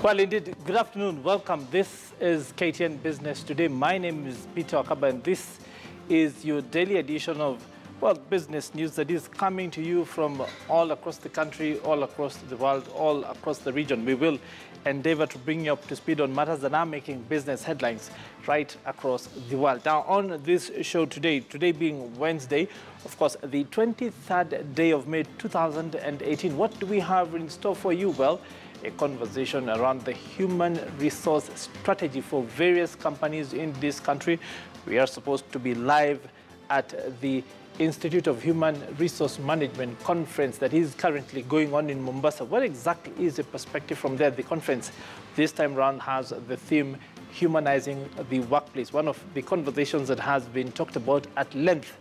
Well, indeed, good afternoon. Welcome. This is KTN Business Today. My name is Peter Wakaba, and this is your daily edition of, well, business news that is coming to you from all across the country, all across the world, all across the region. We will endeavor to bring you up to speed on matters that are making business headlines right across the world. Now, on this show today being Wednesday, of course, the 23rd day of May 2018, what do we have in store for you? Well, a conversation around the human resource strategy for various companies in this country. We are supposed to be live at the Institute of Human Resource Management conference that is currently going on in Mombasa. What exactly is the perspective from there? The conference this time around has the theme humanizing the workplace. One of the conversations that has been talked about at length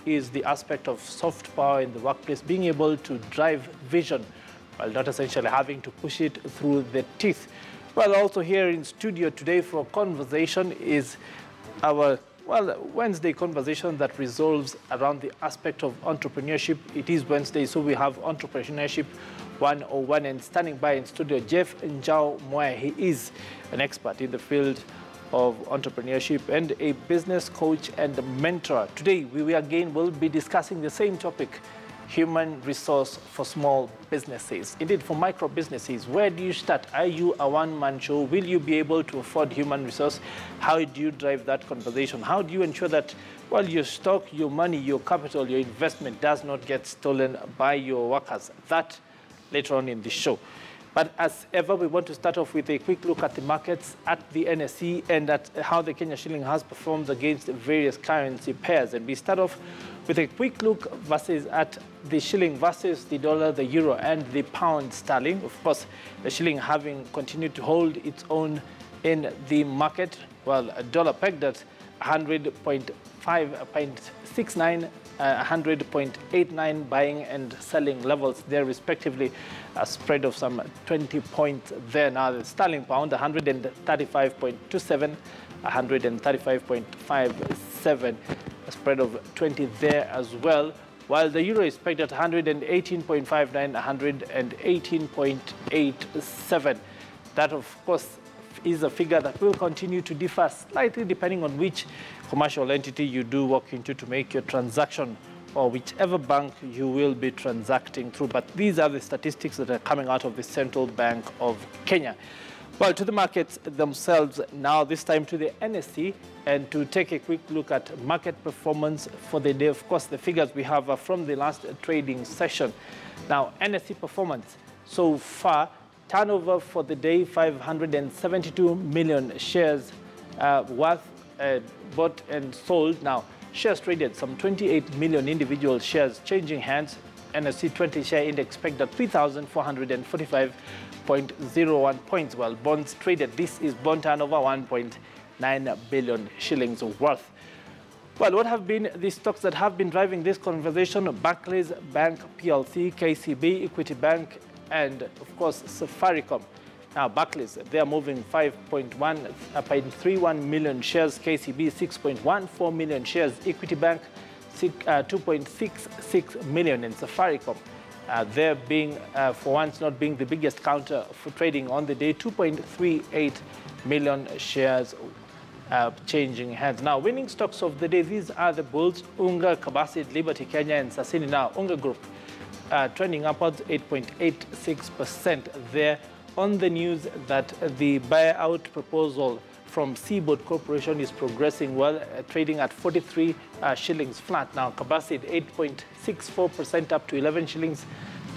is the aspect of soft power in the workplace, being able to drive vision while not essentially having to push it through the teeth. Well, also here in studio today for conversation is our, well, Wednesday conversation that resolves around the aspect of entrepreneurship. It is Wednesday, so we have Entrepreneurship 101, and standing by in studio, Jeff Njao Moya. He is an expert in the field of entrepreneurship and a business coach and mentor. Today, we again will be discussing the same topic: human resource for small businesses. Indeed, for micro businesses, where do you start? Are you a one-man show? Will you be able to afford human resource? How do you drive that conversation? How do you ensure that, well, your stock, your money, your capital, your investment does not get stolen by your workers? That later on in the show. But as ever, we want to start off with a quick look at the markets at the NSE and at how the Kenya shilling has performed against various currency pairs. And we start off with a quick look at the shilling versus the dollar, the euro, and the pound sterling. Of course, the shilling having continued to hold its own in the market. Well, a dollar pegged at 100.69, 100.89 buying and selling levels there respectively, a spread of some 20 points there. Now the sterling pound 135.27, 135.57, a spread of 20 there as well, while the euro is pegged at 118.59, 118.87. That, of course, is a figure that will continue to differ slightly depending on which commercial entity you do walk into to make your transaction, or whichever bank you will be transacting through. But these are the statistics that are coming out of the Central Bank of Kenya. Well, to the markets themselves now, this time to the NSE, and to take a quick look at market performance for the day. Of course, the figures we have are from the last trading session. Now, NSE performance so far: turnover for the day, 572 million shares worth bought and sold. Now, shares traded, some 28 million individual shares changing hands. NSE 20 share index pegged at 3,445.01 points, while bonds traded. This is bond turnover, 1.9 billion shillings worth. Well, what have been the stocks that have been driving this conversation? Barclays Bank PLC, KCB, Equity Bank, and of course Safaricom. Now Barclays, they are moving 5.31 million shares, KCB 6.14 million shares, Equity Bank 2.66 million, and Safaricom, there being for once not being the biggest counter for trading on the day, 2.38 million shares changing hands. Now, winning stocks of the day, these are the bulls: Unga, Kabasit, Liberty Kenya, and Sasini. Now Unga Group trending upwards 8.86% there on the news that the buyout proposal from Seaboard Corporation is progressing well, trading at 43 shillings flat. Now Kabasit 8.64% up to 11 shillings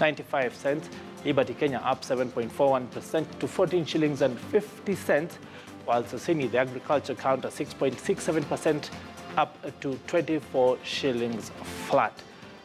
95 cents. Liberty Kenya up 7.41% to 14 shillings and 50 cents, while Sasini, the agriculture counter, 6.67% up to 24 shillings flat.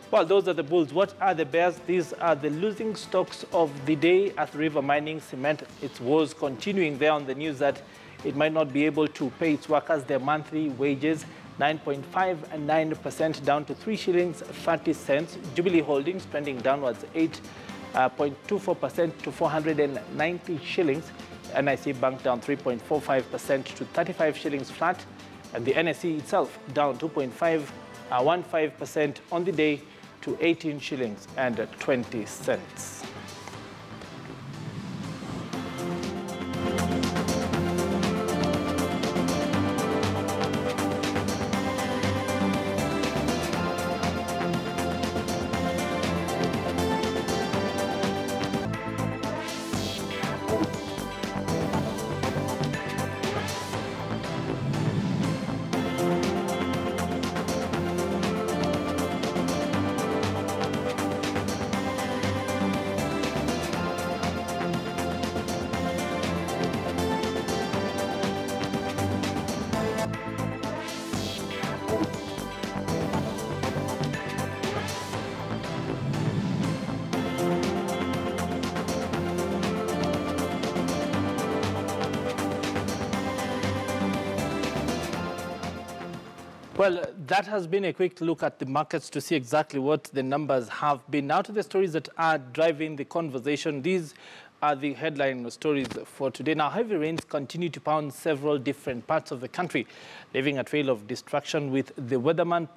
Well, those are the bulls. What are the bears? These are the losing stocks of the day. At River Mining Cement, it was continuing there on the news that it might not be able to pay its workers their monthly wages, 9.59% down to 3 shillings 30 cents. Jubilee Holdings trending downwards 8.24% to 490 shillings. NIC Bank down 3.45% to 35 shillings flat. And the NSE itself down 2.15% on the day to 18 shillings and 20 cents. Well, that has been a quick look at the markets to see exactly what the numbers have been. Now to the stories that are driving the conversation. These are the headline stories for today. Now, heavy rains continue to pound several different parts of the country, leaving a trail of destruction, with the weatherman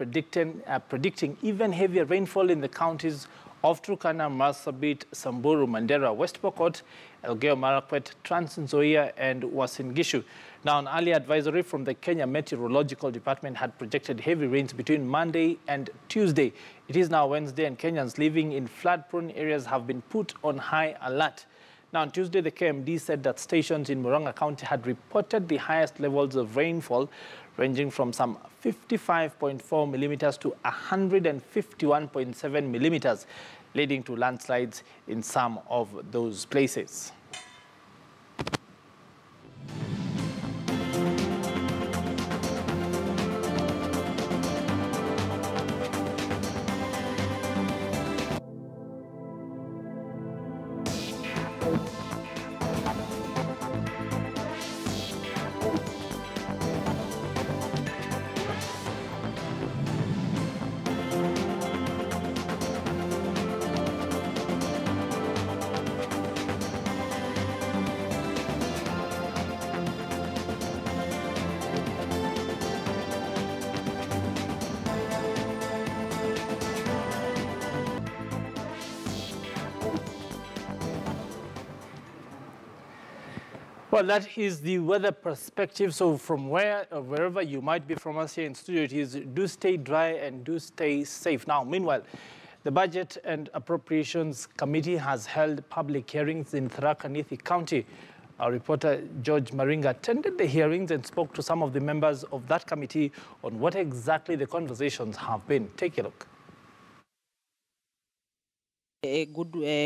predicting even heavier rainfall in the counties of Turkana, Marsabit, Samburu, Mandera, West Pokot, Elgeyo Marakwet, Trans Nzoia, and Uasin Gishu. Now, an early advisory from the Kenya Meteorological Department had projected heavy rains between Monday and Tuesday. It is now Wednesday, and Kenyans living in flood-prone areas have been put on high alert. Now, on Tuesday, the KMD said that stations in Murang'a County had reported the highest levels of rainfall, ranging from some 55.4 millimeters to 151.7 millimeters, leading to landslides in some of those places. Well, that is the weather perspective. So from wherever you might be from us here in studio, it is do stay dry and do stay safe. Now, meanwhile, the Budget and Appropriations Committee has held public hearings in Tharaka Nithi County. Our reporter George Maringa attended the hearings and spoke to some of the members of that committee on what exactly the conversations have been. Take a look. A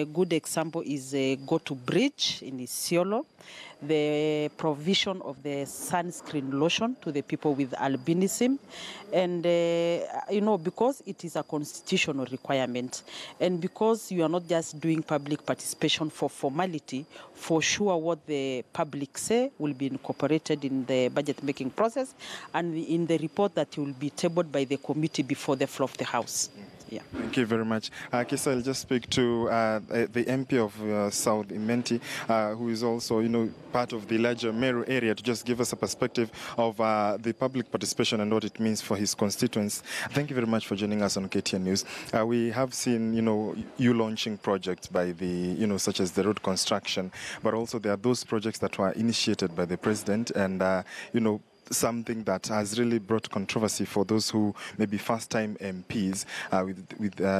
good example is Go-To Bridge in Isiolo, the provision of the sunscreen lotion to the people with albinism. And, you know, because it is a constitutional requirement, and because you are not just doing public participation for formality, for sure what the public say will be incorporated in the budget-making process and in the report that will be tabled by the committee before the floor of the House. Yeah. Thank you very much. Kisa, I'll just speak to the MP of South Imenti, who is also, you know, part of the larger Meru area, to just give us a perspective of the public participation and what it means for his constituents. Thank you very much for joining us on KTN News. We have seen, you know, you launching projects by the, you know, such as the road construction, but also there are those projects that were initiated by the president and, you know, something that has really brought controversy for those who may be first-time MPs.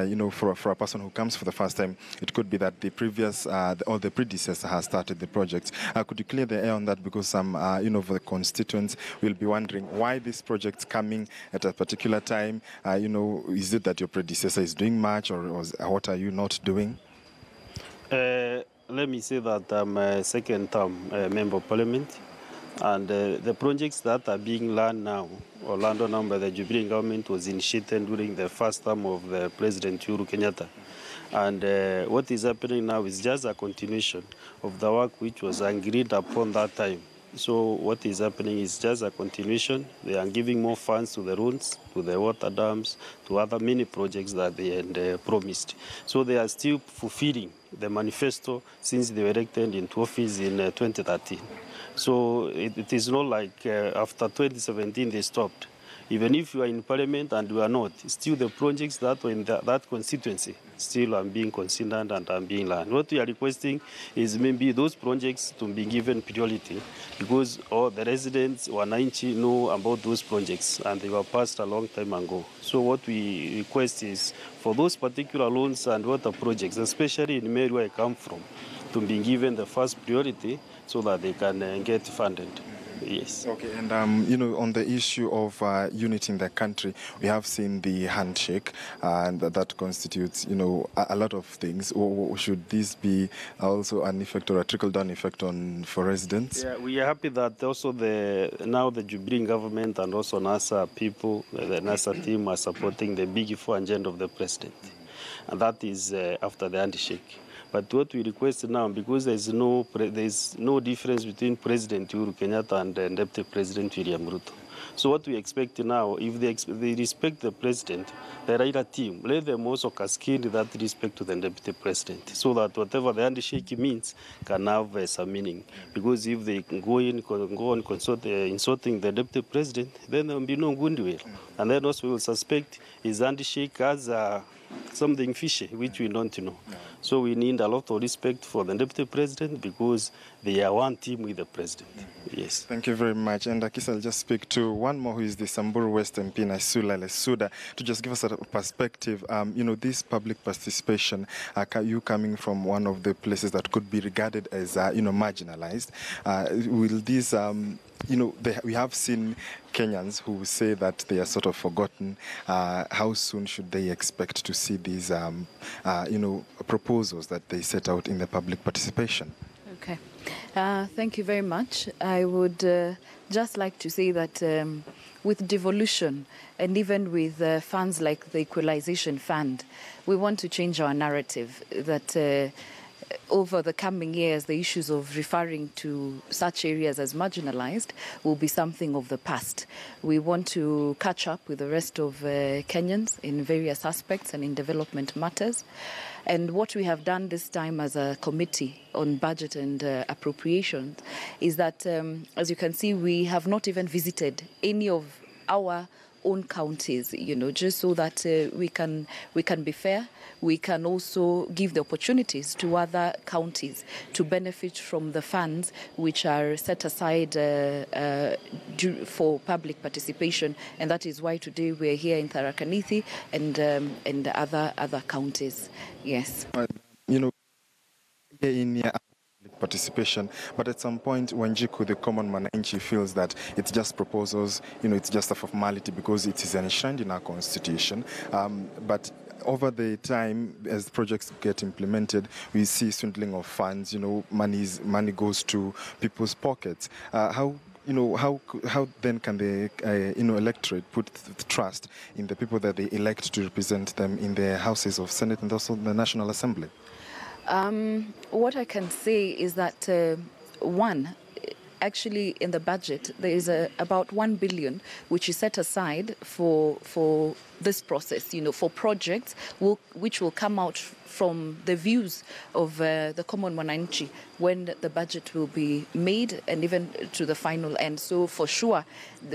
You know, for a person who comes for the first time, it could be that the previous or the predecessor has started the project. Could you clear the air on that, because some, you know, for the constituents will be wondering why this project's coming at a particular time. You know, is it that your predecessor is doing much, or what are you not doing? Let me say that I'm a second-term member of Parliament. And the projects that are being learned now, or learned on by the Jubilee government, was initiated during the first term of the President Uhuru Kenyatta. And what is happening now is just a continuation of the work which was agreed upon that time. So what is happening is just a continuation. They are giving more funds to the roads, to the water dams, to other many projects that they had promised. So they are still fulfilling the manifesto since they were elected into office in 2013. So it is not like after 2017 they stopped. Even if you are in Parliament and you are not, still the projects that were in that constituency still are being considered and are being learned. What we are requesting is maybe those projects to be given priority, because all the residents, Wananchi, know about those projects and they were passed a long time ago. So what we request is for those particular loans and water projects, especially in Meru where I come from, to be given the first priority so that they can get funded. Yes. Okay, and you know, on the issue of unity in the country, we have seen the handshake, and that constitutes, you know, a lot of things. Or should this be also an effect or a trickle-down effect for residents? Yeah, we are happy that also now the Jubilee government and also NASA people, the NASA team, are supporting the Big Four agenda of the president, and that is after the handshake. But what we request now, because there's no difference between President Uhuru Kenyatta and Deputy President William Ruto. So what we expect now, if they respect the president, the Raila team, let them also cascade that respect to the deputy president, so that whatever the handshake means can have some meaning. Because if they go on insulting the deputy president, then there will be no goodwill. And then also we will suspect his handshake as something fishy, which we don't know. So we need a lot of respect for the deputy president, because they are one team with the president. Yes. Thank you very much. And Akisa, I'll just speak to one more, who is the Samburu West MP, Nasula Lesuda, to just give us a perspective. This public participation, you coming from one of the places that could be regarded as, marginalized, will these, we have seen Kenyans who say that they are sort of forgotten. How soon should they expect to see these, proposals that they set out in the public participation? Okay. Thank you very much. I would just like to say that with devolution and even with funds like the Equalization Fund, we want to change our narrative that over the coming years, the issues of referring to such areas as marginalized will be something of the past. We want to catch up with the rest of Kenyans in various aspects and in development matters. And what we have done this time as a committee on budget and appropriations is that, as you can see, we have not even visited any of our own counties, just so that we can be fair. We can also give the opportunities to other counties to benefit from the funds which are set aside for public participation, and that is why today we're here in Tharaka Nithi and other counties. Yes. In participation, but at some point when Jiku, the common Mwananchi, feels that it's just proposals, it's just a formality because it is enshrined in our constitution, but over the time, as projects get implemented, we see swindling of funds. Money goes to people's pockets. How then can the electorate put trust in the people that they elect to represent them in the houses of Senate and also the National Assembly? What I can say is that actually in the budget there is about 1 billion which is set aside for this process, for projects which will come out from the views of the common Mwananchi when the budget will be made and even to the final end. So for sure,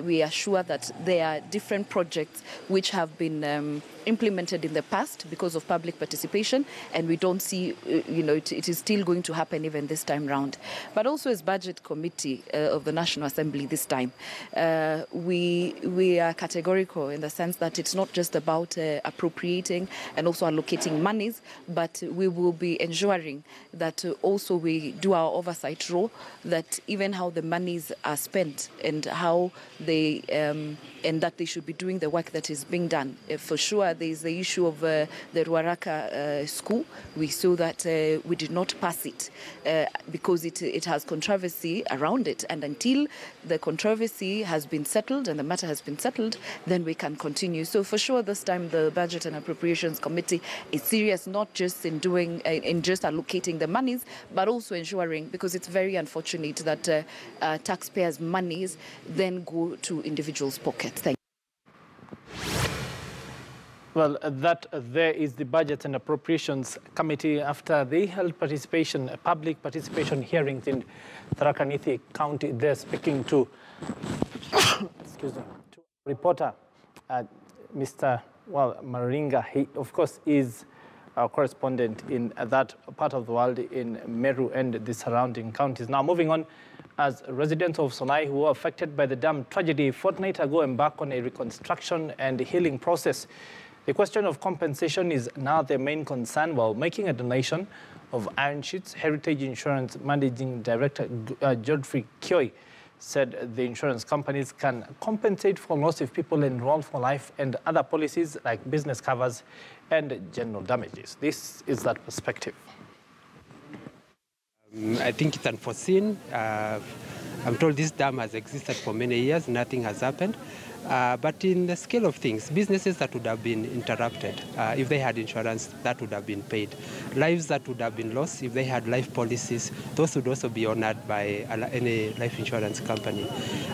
we are sure that there are different projects which have been implemented in the past because of public participation, and we don't see, it is still going to happen even this time round. But also as Budget Committee of the National Assembly this time, we are categorical in the sense that it's not just about appropriating and also allocating monies, but we will be ensuring that also we do our oversight role, that even how the monies are spent and how they and that they should be doing the work that is being done. For sure, there is the issue of the Ruaraka school. We saw that we did not pass it because it has controversy around it, and until the controversy has been settled and the matter has been settled, then we can continue. So for sure, this time the Budget and Appropriations Committee is serious, not just in just allocating the monies, but also ensuring, because it's very unfortunate that taxpayers' monies then go to individuals' pockets. Thank you. Well, that there is the Budget and Appropriations Committee after they held public participation hearings in Tharaka Nithi County. They're speaking to, excuse me, to reporter Mr. Maringa. He, of course, is our correspondent in that part of the world in Meru and the surrounding counties. Now, moving on, as residents of Sonai who were affected by the dam tragedy a fortnight ago embark on a reconstruction and healing process, the question of compensation is now their main concern while making a donation of iron sheets. Heritage Insurance Managing Director Godfrey Kioi said the insurance companies can compensate for loss if people enroll for life and other policies like business covers and general damages. This is that perspective. I think it's unforeseen. I'm told this dam has existed for many years. Nothing has happened. But in the scale of things, businesses that would have been interrupted, if they had insurance, that would have been paid. Lives that would have been lost, if they had life policies, those would also be honored by any life insurance company.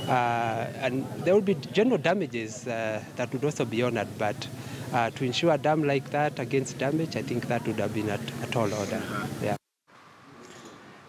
And there would be general damages that would also be honored, but to insure a dam like that against damage, I think that would have been a tall order. Yeah.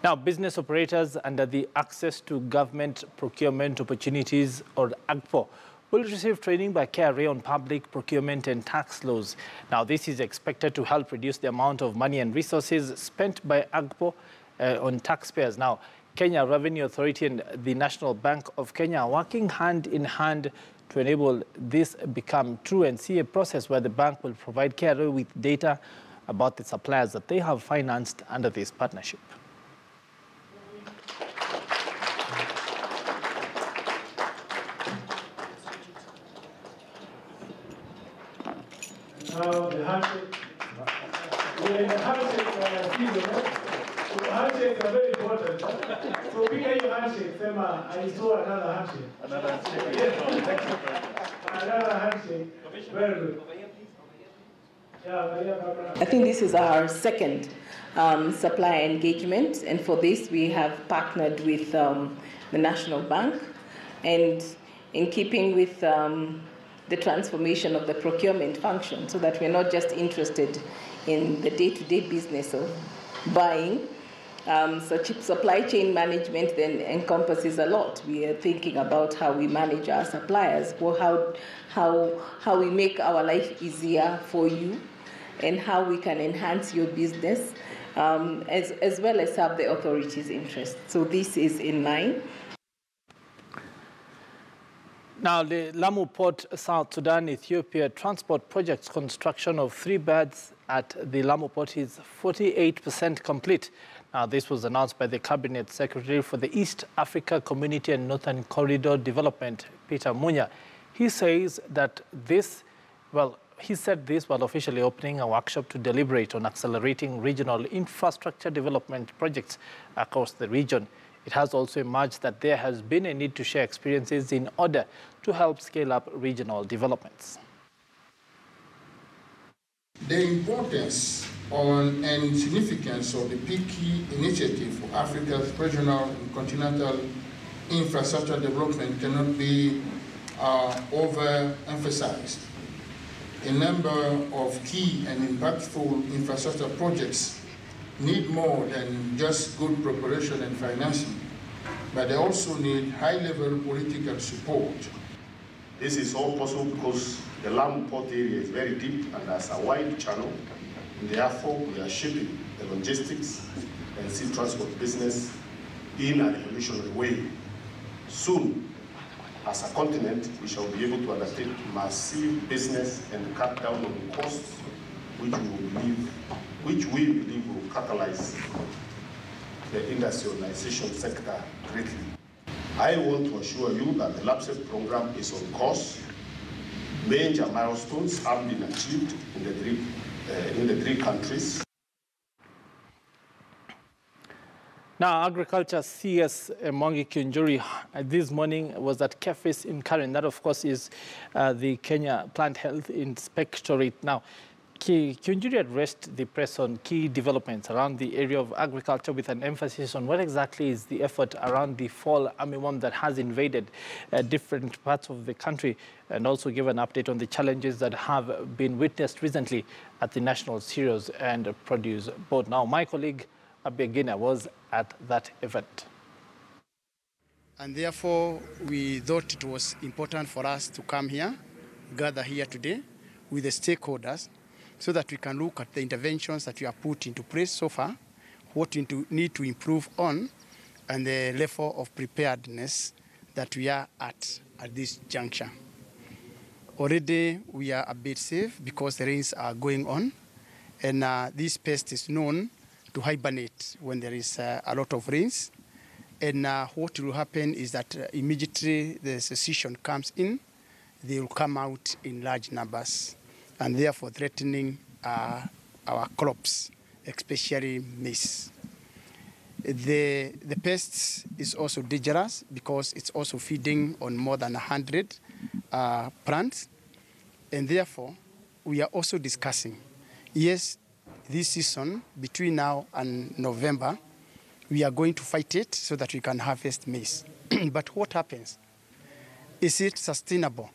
Now, business operators under the Access to Government Procurement Opportunities, or AGPO, will receive training by KRA on public procurement and tax laws. Now, this is expected to help reduce the amount of money and resources spent by AGPO on taxpayers. Now, Kenya Revenue Authority and the National Bank of Kenya are working hand in hand to enable this become true and see a process where the bank will provide KRA with data about the suppliers that they have financed under this partnership. Now the handshake. We're in the handshake season. So handshakes are very important. So we get your handshake. Sema, I saw another handshake. Another handshake. Another handshake. Very good. I think this is our second supplier engagement, and for this we have partnered with the National Bank, and in keeping with the transformation of the procurement function, so that we're not just interested in the day-to-day business of buying. Such supply chain management then encompasses a lot. We are thinking about how we manage our suppliers, how we make our life easier for you, and how we can enhance your business, as well as serve the authorities' interests. So this is in line. Now, the Lamu Port, South Sudan, Ethiopia transport project's construction of 3 berths at the Lamu Port is 48% complete. Now, this was announced by the Cabinet Secretary for the East Africa Community and Northern Corridor Development, Peter Munya. He says that he said this while officially opening a workshop to deliberate on accelerating regional infrastructure development projects across the region. It has also emerged that there has been a need to share experiences in order to help scale up regional developments. The importance and significance of the PAC initiative for Africa's regional and continental infrastructure development cannot be overemphasized. A number of key and impactful infrastructure projects need more than just good preparation and financing, but they also need high-level political support. This is all possible because the Lamu Port area is very deep and has a wide channel, and therefore we are shaping the logistics and sea transport business in a revolutionary way. Soon, as a continent, we shall be able to undertake massive business and cut down on costs, which we believe will catalyze the industrialization sector greatly. I want to assure you that the LAPSEP program is on course. Major milestones have been achieved in the three countries. Now, Agriculture CS Mwangi Kiunjuri this morning was at Kefis in Karen. That, of course, is the Kenya Plant Health Inspectorate. Now, Kiunjuri addressed the press on key developments around the area of agriculture with an emphasis on what exactly is the effort around the fall armyworm that has invaded different parts of the country, and also give an update on the challenges that have been witnessed recently at the National Cereals and Produce Board. Now, my colleague Abegina was at that event. And therefore, we thought it was important for us to come here, gather here today with the stakeholders, so that we can look at the interventions that we have put into place so far, what we need to improve on, and the level of preparedness that we are at this juncture. Already, we are a bit safe because the rains are going on, and this pest is known to hibernate when there is a lot of rains. And what will happen is that immediately the cessation comes in, they will come out in large numbers, and therefore threatening our crops, especially maize. The pest is also dangerous because it's also feeding on more than 100 plants, and therefore we are also discussing, yes, this season, between now and November, we are going to fight it so that we can harvest maize. But what happens? Is it sustainable?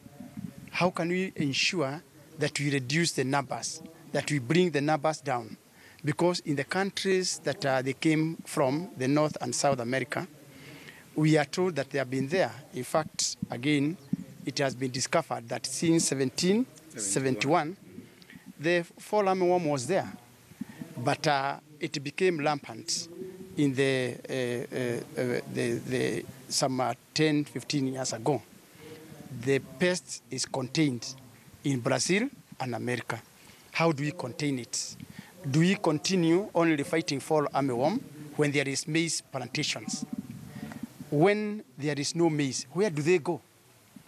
How can we ensure that we reduce the numbers, that we bring the numbers down? Because in the countries that they came from, the North and South America, we are told that they have been there. In fact, again, it has been discovered that since 1771, the fall armyworm was there. But it became rampant in some 10, 15 years ago. The pest is contained in Brazil and America. How do we contain it? Do we continue only fighting fall armyworm when there is maize plantations? When there is no maize, where do they go?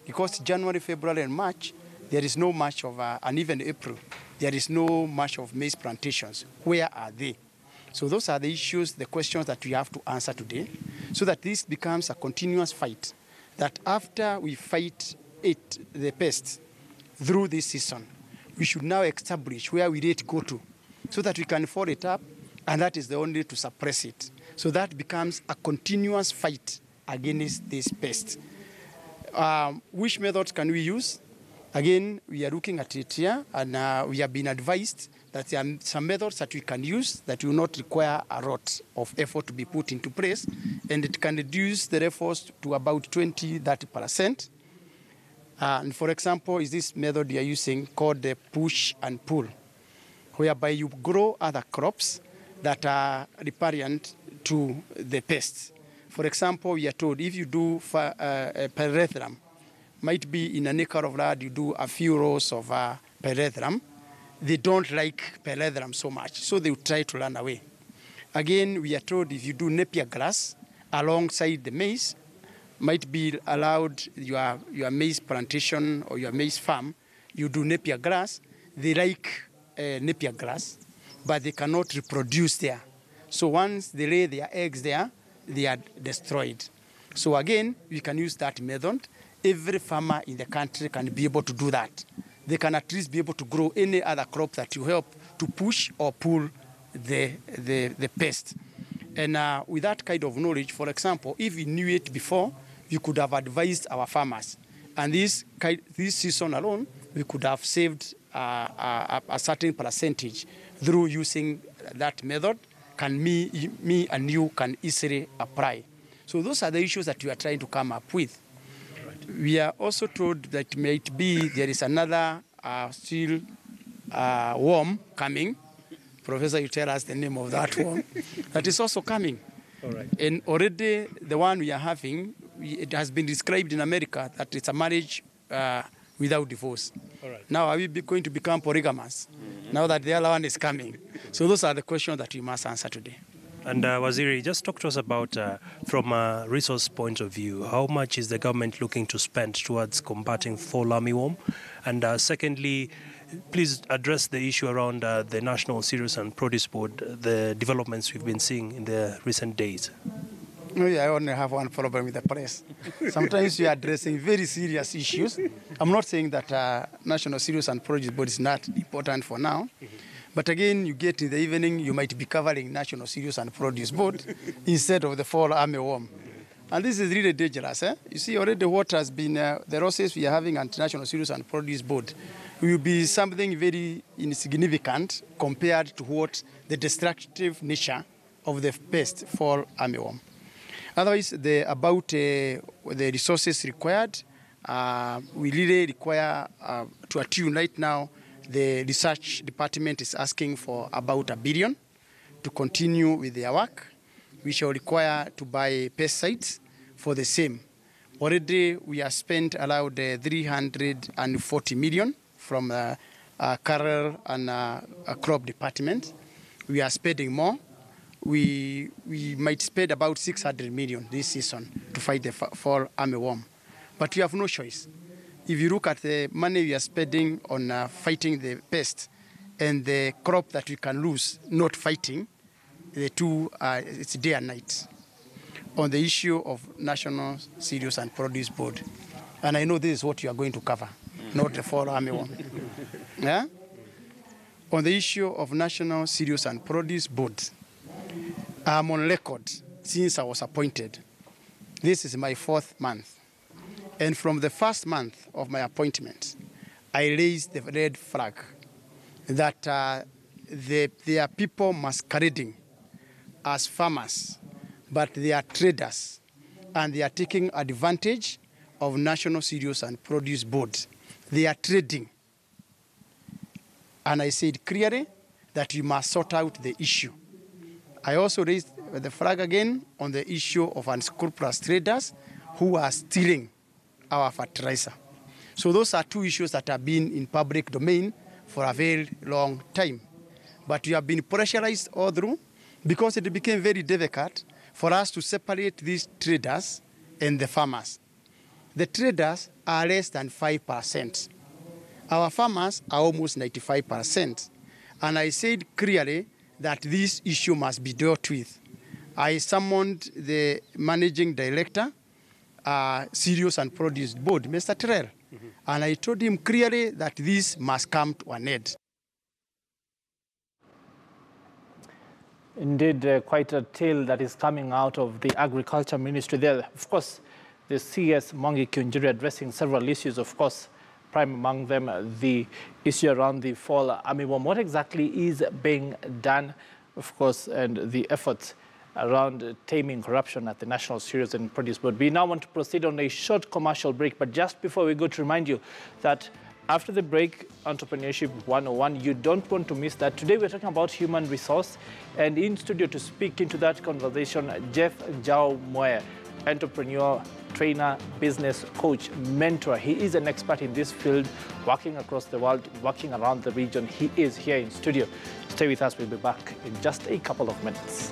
Because January, February, and March, there is no much of, and even April, there is no much of maize plantations. Where are they? So those are the issues, the questions that we have to answer today, so that this becomes a continuous fight, that after we fight the pest through this season, we should now establish where we need to go to, so that we can follow it up, and that is the only way to suppress it. So that becomes a continuous fight against this pest. Which methods can we use? Again, we are looking at it here, and we have been advised that there are some methods that we can use that will not require a lot of effort to be put into place, and it can reduce the efforts to about 20–30%. And for example, is this method you are using called the push and pull, whereby you grow other crops that are ripariant to the pests. For example, we are told if you do pyrethrum, might be in an acre of land, you do a few rows of pyrethrum. They don't like pyrethrum so much, so they will try to run away. Again, we are told if you do napier grass alongside the maize, might be allowed your maize plantation or your maize farm, you do napier grass. They like napier grass, but they cannot reproduce there. So once they lay their eggs there, they are destroyed. So again, we can use that method. Every farmer in the country can be able to do that. They can at least be able to grow any other crop that you help to push or pull the pest. And with that kind of knowledge, for example, if we knew it before, we could have advised our farmers. And this season alone, we could have saved a certain percentage through using that method. Can me and you can easily apply. So those are the issues that we are trying to come up with. We are also told that might be there is another still worm coming. Professor, you tell us the name of that worm. That is also coming. All right. And already the one we are having, it has been described in America that it's a marriage without divorce. All right. Now are we going to become polygamous now that the other one is coming? So those are the questions that we must answer today. And Waziri, just talk to us about, from a resource point of view, how much is the government looking to spend towards combating fall armyworm? And secondly, please address the issue around the National Cereals and Produce Board, the developments we've been seeing in the recent days. I only have one problem with the press. Sometimes you are addressing very serious issues. I'm not saying that National Cereals and Produce Board is not important for now. But again, you get in the evening, you might be covering National Cereals and Produce Board instead of the fall armyworm. And this is really dangerous. You see, already what has been, the losses we are having at National Cereals and Produce Board will be something very insignificant compared to what the destructive nature of the pest fall armyworm. Otherwise, about the resources required, we really require to attune right now. The research department is asking for about $1 billion to continue with their work. We shall require to buy pesticides for the same. Already we have spent around 340 million from Carrel and crop department. We are spending more. We might spend about 600 million this season to fight the fall armyworm. But we have no choice. If you look at the money we are spending on fighting the pest and the crop that we can lose not fighting, the two, it's day and night. On the issue of National Cereals and Produce Board, And I know this is what you are going to cover, not the fall armyworm. Yeah? On the issue of National Cereals and Produce Board, I'm on record since I was appointed. This is my 4th month. And from the first month of my appointment, I raised the red flag that there are people masquerading as farmers, but they are traders, and they are taking advantage of National Cereals and Produce Board. They are trading. And I said clearly that you must sort out the issue. I also raised the flag again on the issue of unscrupulous traders who are stealing our fertilizer. So those are 2 issues that have been in public domain for a very long time. But we have been pressurized all through because it became very difficult for us to separate these traders and the farmers. The traders are less than 5%. Our farmers are almost 95%. And I said clearly that this issue must be dealt with. I summoned the managing director, Cereals and Produce Board, Mr. Terrell, and I told him clearly that this must come to an end. Indeed, quite a tale that is coming out of the Agriculture Ministry there. Of course, the CS Mwangi Kiunjuri addressing several issues, of course, prime among them the issue around the fall armyworm. What exactly is being done, of course, and the efforts around taming corruption at the National Cereals and Produce Board. We now want to proceed on a short commercial break, but just before we go, to remind you that after the break, Entrepreneurship 101, you don't want to miss that. Today we're talking about human resource, and in studio to speak into that conversation, Jeff Jao Moe, entrepreneur, trainer, business coach, mentor. He is an expert in this field, working across the world, working around the region. He is here in studio. Stay with us. We'll be back in just a couple of minutes.